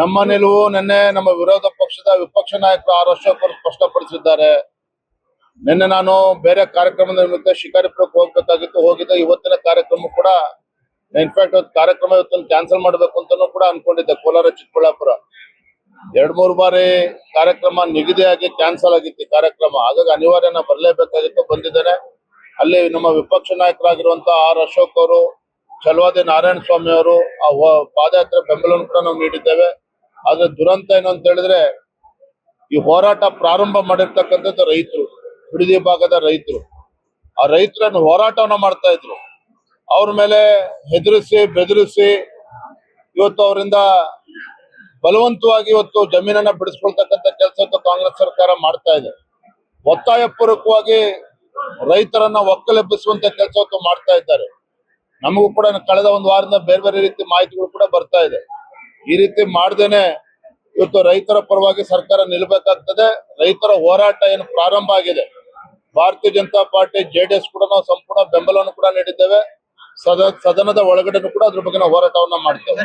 ನಮ್ಮ ನಿಲುವು ನಿನ್ನೆ ನಮ್ಮ ವಿರೋಧ ಪಕ್ಷದ ವಿಪಕ್ಷ ನಾಯಕರು ಆರ್ ಅಶೋಕ್ ಅವರು ಸ್ಪಷ್ಟಪಡಿಸಿದ್ದಾರೆ. ನಿನ್ನೆ ನಾನು ಬೇರೆ ಕಾರ್ಯಕ್ರಮದ ನಿಮಿತ್ತ ಶಿಕಾರಿಪುರಕ್ಕೆ ಹೋಗ್ಬೇಕಾಗಿತ್ತು, ಹೋಗಿದ್ದೆ. ಇವತ್ತಿನ ಕಾರ್ಯಕ್ರಮ ಕೂಡ ಇನ್ಫ್ಯಾಕ್ಟ್ ಕಾರ್ಯಕ್ರಮ ಇವತ್ತನ್ನು ಕ್ಯಾನ್ಸಲ್ ಮಾಡಬೇಕು ಅಂತಾನೂ ಕೂಡ ಅನ್ಕೊಂಡಿದ್ದೆ. ಕೋಲಾರ ಚಿಕ್ಕಬಳ್ಳಾಪುರ 2-3 ಬಾರಿ ಕಾರ್ಯಕ್ರಮ ನಿಗದಿಯಾಗಿ ಕ್ಯಾನ್ಸಲ್ ಆಗಿತ್ತು ಕಾರ್ಯಕ್ರಮ. ಹಾಗಾಗಿ ಅನಿವಾರ್ಯ ನಾನು ಬರಲೇಬೇಕಾಗಿತ್ತು, ಬಂದಿದ್ದೇನೆ. ಅಲ್ಲಿ ನಮ್ಮ ವಿಪಕ್ಷ ನಾಯಕರಾಗಿರುವಂತಹ ಆರ್ ಅಶೋಕ್ ಅವರು, ಚಲವಾದಿ ನಾರಾಯಣ ಸ್ವಾಮಿ ಅವರು ಆ ಪಾದಯಾತ್ರೆ ಬೆಂಬಲವನ್ನು ಕೂಡ ನಾವು ನೀಡಿದ್ದೇವೆ. ಆದ್ರೆ ದುರಂತ ಏನು ಅಂತ ಹೇಳಿದ್ರೆ, ಈ ಹೋರಾಟ ಪ್ರಾರಂಭ ಮಾಡಿರ್ತಕ್ಕಂಥದ್ದು ರೈತರು, ಬಿಡದಿ ಭಾಗದ ರೈತರು. ಆ ರೈತರನ್ನು ಹೋರಾಟವನ್ನ ಮಾಡ್ತಾ ಇದ್ರು. ಅವ್ರ ಮೇಲೆ ಹೆದರಿಸಿ ಬೆದರಿಸಿ ಇವತ್ತು ಅವರಿಂದ ಬಲವಂತವಾಗಿ ಇವತ್ತು ಜಮೀನನ್ನ ಬಿಡಿಸ್ಕೊಳ್ತಕ್ಕಂಥ ಕೆಲಸ ಕಾಂಗ್ರೆಸ್ ಸರ್ಕಾರ ಮಾಡ್ತಾ ಇದೆ. ಒತ್ತಾಯ ಪೂರ್ವಕವಾಗಿ ರೈತರನ್ನ ಒಕ್ಕಲೆಬ್ಬಿಸುವಂತ ಕೆಲಸ ಮಾಡ್ತಾ ಇದ್ದಾರೆ. ನಮಗೂ ಕೂಡ ಕಳೆದ ಒಂದು ವಾರದಿಂದ ಬೇರೆ ಬೇರೆ ರೀತಿ ಮಾಹಿತಿಗಳು ಕೂಡ ಬರ್ತಾ ಇದೆ. ಈ ರೀತಿ ಮಾಡ್ದೇನೆ ಇವತ್ತು ರೈತರ ಪರವಾಗಿ ಸರ್ಕಾರ ನಿಲ್ಬೇಕಾಗ್ತದೆ. ರೈತರ ಹೋರಾಟ ಏನು ಪ್ರಾರಂಭ ಆಗಿದೆ, ಭಾರತೀಯ ಜನತಾ ಪಾರ್ಟಿ ಜೆಡಿಎಸ್ ಕೂಡ ನಾವು ಸಂಪೂರ್ಣ ಬೆಂಬಲವನ್ನು ಕೂಡ ನೀಡಿದ್ದೇವೆ. ಸದನದ ಒಳಗಡೆನೂ ಕೂಡ ಅದ್ರ ಬಗ್ಗೆ ನಾವು ಹೋರಾಟವನ್ನ ಮಾಡ್ತೇವೆ.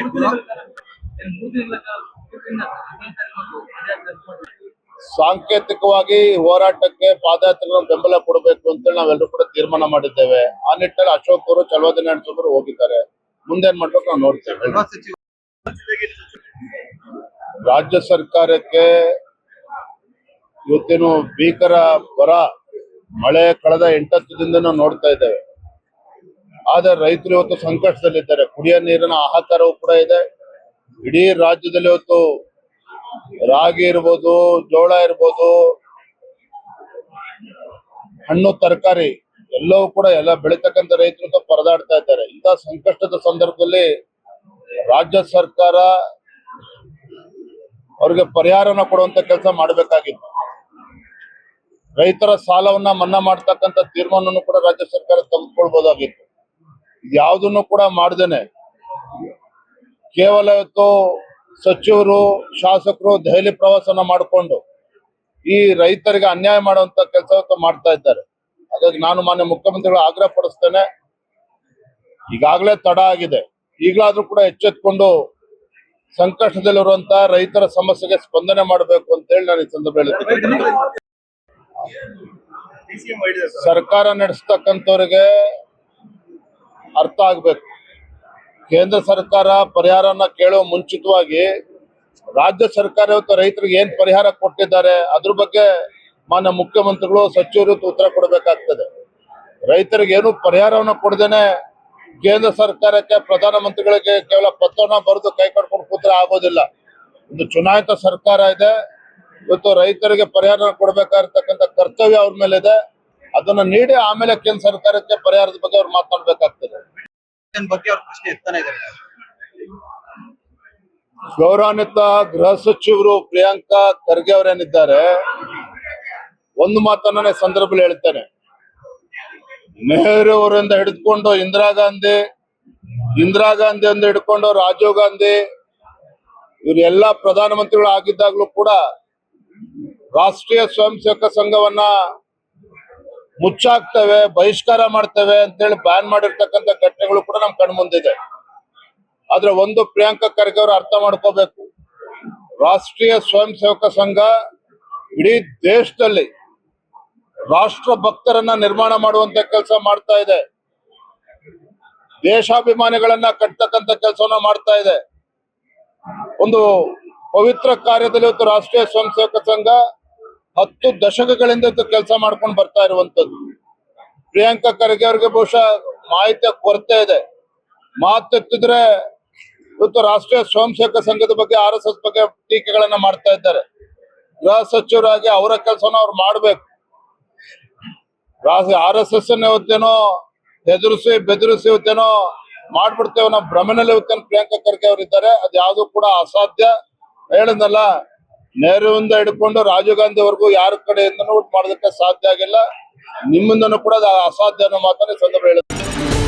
ಸಾಂಕೇತಿಕವಾಗಿ ಹೋರಾಟಕ್ಕೆ ಪಾದಯಾತ್ರೆಗಳ ಬೆಂಬಲ ಕೊಡಬೇಕು ಅಂತೇಳಿ ನಾವೆಲ್ಲರೂ ಕೂಡ ತೀರ್ಮಾನ ಮಾಡಿದ್ದೇವೆ. ಆ ನಿಟ್ಟಿನಲ್ಲಿ ಅಶೋಕ್ ಅವರು, ಚಲವಾದಿ ನಾರಾಯಣ ಸ್ವಾಮಿ ಅವರು ಹೋಗಿದ್ದಾರೆ. ಮುಂದೇನ್ ಮಾಡ್ಬೇಕು ನಾವು ನೋಡ್ತೇವೆ. ರಾಜ್ಯ ಸರ್ಕಾರಕ್ಕೆ ಇವತ್ತೇನು ಭೀಕರ ಬರ ಮಳೆ ಕಳೆದ 8-10 ದಿನದಿಂದ ನಾವು ನೋಡ್ತಾ ಇದ್ದೇವೆ. ಆದ್ರೆ ರೈತರು ಇವತ್ತು ಸಂಕಷ್ಟದಲ್ಲಿದ್ದಾರೆ. ಕುಡಿಯೋ ನೀರಿನ ಹಾಹಾಕಾರವೂ ಕೂಡ ಇದೆ. ಇಡೀ ರಾಜ್ಯದಲ್ಲಿ ಇವತ್ತು ರಾಗಿ ಇರ್ಬೋದು, ಜೋಳ ಇರ್ಬೋದು, ಹಣ್ಣು ತರಕಾರಿ ಎಲ್ಲವೂ ಕೂಡ ಎಲ್ಲ ಬೆಳೀತಕ್ಕಂಥ ರೈತರು ಪರದಾಡ್ತಾ ಇದ್ದಾರೆ. ಇಂಥ ಸಂಕಷ್ಟದ ಸಂದರ್ಭದಲ್ಲಿ ರಾಜ್ಯ ಸರ್ಕಾರ ಅವ್ರಿಗೆ ಪರಿಹಾರನ ಕೊಡುವಂತ ಕೆಲಸ ಮಾಡಬೇಕಾಗಿತ್ತು. ರೈತರ ಸಾಲವನ್ನ ಮನ್ನಾ ಮಾಡ್ತಕ್ಕಂಥ ತೀರ್ಮಾನವನ್ನು ಕೂಡ ರಾಜ್ಯ ಸರ್ಕಾರ ತೆಗೆದುಕೊಳ್ಬಹುದಾಗಿತ್ತು. ಯಾವುದನ್ನು ಕೂಡ ಮಾಡ್ದೇನೆ ಕೇವಲ ಇವತ್ತು ಸಚಿವರು, ಶಾಸಕರು ದೆಹಲಿ ಪ್ರವಾಸನ ಮಾಡಿಕೊಂಡು ಈ ರೈತರಿಗೆ ಅನ್ಯಾಯ ಮಾಡುವಂತ ಕೆಲಸ ಮಾಡ್ತಾ ಇದ್ದಾರೆ. ಹಾಗಾಗಿ ನಾನು ಮಾನ್ಯ ಮುಖ್ಯಮಂತ್ರಿಗಳು ಆಗ್ರಹ ಪಡಿಸ್ತೇನೆ, ಈಗಾಗಲೇ ತಡ ಆಗಿದೆ, ಈಗಲಾದ್ರೂ ಕೂಡ ಎಚ್ಚೆತ್ಕೊಂಡು ಸಂಕಷ್ಟದಲ್ಲಿರುವಂತ ರೈತರ ಸಮಸ್ಯೆಗೆ ಸ್ಪಂದನೆ ಮಾಡಬೇಕು ಅಂತ ಹೇಳಿ ನಾನು ಈ ಸಂದರ್ಭ ಹೇಳ್ತೀನಿ. ಸರ್ಕಾರ ನಡೆಸ್ತಕ್ಕಂಥವ್ರಿಗೆ ಅರ್ಥ ಆಗ್ಬೇಕು. ಕೇಂದ್ರ ಸರ್ಕಾರ ಪರಿಹಾರನ ಕೇಳುವ ಮುಂಚಿತವಾಗಿ ರಾಜ್ಯ ಸರ್ಕಾರ ಇವತ್ತು ರೈತರಿಗೆ ಏನ್ ಪರಿಹಾರ ಕೊಟ್ಟಿದ್ದಾರೆ ಅದ್ರ ಬಗ್ಗೆ ಮಾನ್ಯ ಮುಖ್ಯಮಂತ್ರಿಗಳು, ಸಚಿವರು ಉತ್ತರ ಕೊಡಬೇಕಾಗ್ತದೆ. ರೈತರಿಗೆ ಏನು ಪರಿಹಾರವನ್ನು ಕೊಡದೇನೆ ಕೇಂದ್ರ ಸರ್ಕಾರಕ್ಕೆ, ಪ್ರಧಾನಮಂತ್ರಿಗಳಿಗೆ ಕೇವಲ ಪತ್ರನ ಬರೆದು ಕೈ ಕಟ್ಕೊಂಡು ಕೂತ್ರೆ ಆಗೋದಿಲ್ಲ. ಒಂದು ಚುನಾಯಿತ ಸರ್ಕಾರ ಇದೆ. ಇವತ್ತು ರೈತರಿಗೆ ಪರಿಹಾರ ಕೊಡಬೇಕಾಗಿರ್ತಕ್ಕಂಥ ಕರ್ತವ್ಯ ಅವ್ರ ಮೇಲೆ ಇದೆ. ಅದನ್ನ ನೀಡಿ ಆಮೇಲೆ ಕೇಂದ್ರ ಸರ್ಕಾರಕ್ಕೆ ಪರಿಹಾರದ ಬಗ್ಗೆ ಅವ್ರು ಮಾತನಾಡ್ಬೇಕಾಗ್ತದೆ. ಗೌರವಾನ್ವಿತ ಗೃಹ ಸಚಿವರು ಪ್ರಿಯಾಂಕಾ ಖರ್ಗೆ ಅವರೇನಿದ್ದಾರೆ, ಒಂದು ಮಾತನ್ನ ಸಂದರ್ಭದಲ್ಲಿ ಹೇಳ್ತೇನೆ. ನೆಹರು ಅವರಿಂದ ಹಿಡಿದುಕೊಂಡು ಇಂದಿರಾ ಗಾಂಧಿ ಅಂತ ಹಿಡ್ಕೊಂಡು ರಾಜೀವ್ ಗಾಂಧಿ, ಇವರೆಲ್ಲ ಪ್ರಧಾನಮಂತ್ರಿಗಳು ಆಗಿದ್ದಾಗಲೂ ಕೂಡ ರಾಷ್ಟ್ರೀಯ ಸ್ವಯಂ ಸೇವಕ ಸಂಘವನ್ನ ಮುಚ್ಚಾಕ್ತೇವೆ, ಬಹಿಷ್ಕಾರ ಮಾಡ್ತೇವೆ ಅಂತೇಳಿ ಬ್ಯಾನ್ ಮಾಡಿರ್ತಕ್ಕಂಥ ಘಟನೆಗಳು ಕೂಡ ನಮ್ ಕಣ್ಮುಂದಿದೆ. ಆದ್ರೆ ಒಂದು ಪ್ರಿಯಾಂಕಾ ಖರ್ಗೆ ಅವರು ಅರ್ಥ ಮಾಡ್ಕೋಬೇಕು, ರಾಷ್ಟ್ರೀಯ ಸ್ವಯಂ ಸೇವಕ ಸಂಘ ಇಡೀ ದೇಶದಲ್ಲಿ ರಾಷ್ಟ್ರ ಭಕ್ತರನ್ನ ನಿರ್ಮಾಣ ಮಾಡುವಂತ ಕೆಲಸ ಮಾಡ್ತಾ ಇದೆ. ದೇಶಾಭಿಮಾನಿಗಳನ್ನ ಕಟ್ತಕ್ಕಂಥ ಕೆಲಸವನ್ನ ಮಾಡ್ತಾ ಇದೆ. ಒಂದು ಪವಿತ್ರ ಕಾರ್ಯದಲ್ಲಿ ಇವತ್ತು ರಾಷ್ಟ್ರೀಯ ಸ್ವಯಂ ಸೇವಕ ಸಂಘ 10 ದಶಕಗಳಿಂದ ಕೆಲಸ ಮಾಡ್ಕೊಂಡು ಬರ್ತಾ ಇರುವಂತದ್ದು. ಪ್ರಿಯಾಂಕಾ ಖರ್ಗೆ ಅವರಿಗೆ ಬಹುಶಃ ಮಾಹಿತಿಯ ಕೊರತೆ ಇದೆ. ಮಾತೆತ್ತಿದ್ರೆ ಇವತ್ತು ರಾಷ್ಟ್ರೀಯ ಸ್ವಯಂ ಸೇವಕ ಸಂಘದ ಬಗ್ಗೆ RSS ಬಗ್ಗೆ ಟೀಕೆಗಳನ್ನ ಮಾಡ್ತಾ ಇದ್ದಾರೆ. ಗೃಹ ಸಚಿವರಾಗಿ ಅವರ ಕೆಲಸನ ಅವ್ರು ಮಾಡ್ಬೇಕು. RSS ಅನ್ನ ಇವತ್ತೇನೋ ಹೆದರಿಸಿ ಬೆದರಿಸಿ ಇವತ್ತೇನೋ ಮಾಡ್ಬಿಡ್ತೇವೆ ಅನ್ನೋ ಭ್ರಮೆನಲ್ಲಿ ಇವತ್ತೇನು ಪ್ರಿಯಾಂಕಾ ಖರ್ಗೆ ಅವರಿದ್ದಾರೆ. ಅದು ಯಾವುದು ಕೂಡ ಅಸಾಧ್ಯ. ಹೇಳಿದ್ನಲ್ಲ, ನೆಹರುವಿಂದ ಹಿಡ್ಕೊಂಡು ರಾಜೀವ್ ಗಾಂಧಿ ವರೆಗೂ ಯಾರ ಕಡೆಯಿಂದನೂ ಮಾಡೋದಕ್ಕೆ ಸಾಧ್ಯ ಆಗಿಲ್ಲ. ನಿಮ್ಮಿಂದನೂ ಕೂಡ ಅದು ಅಸಾಧ್ಯ ಅನ್ನೋ ಮಾತನ್ನ ಈ ಸಂದರ್ಭ ಹೇಳಿದ್ರು.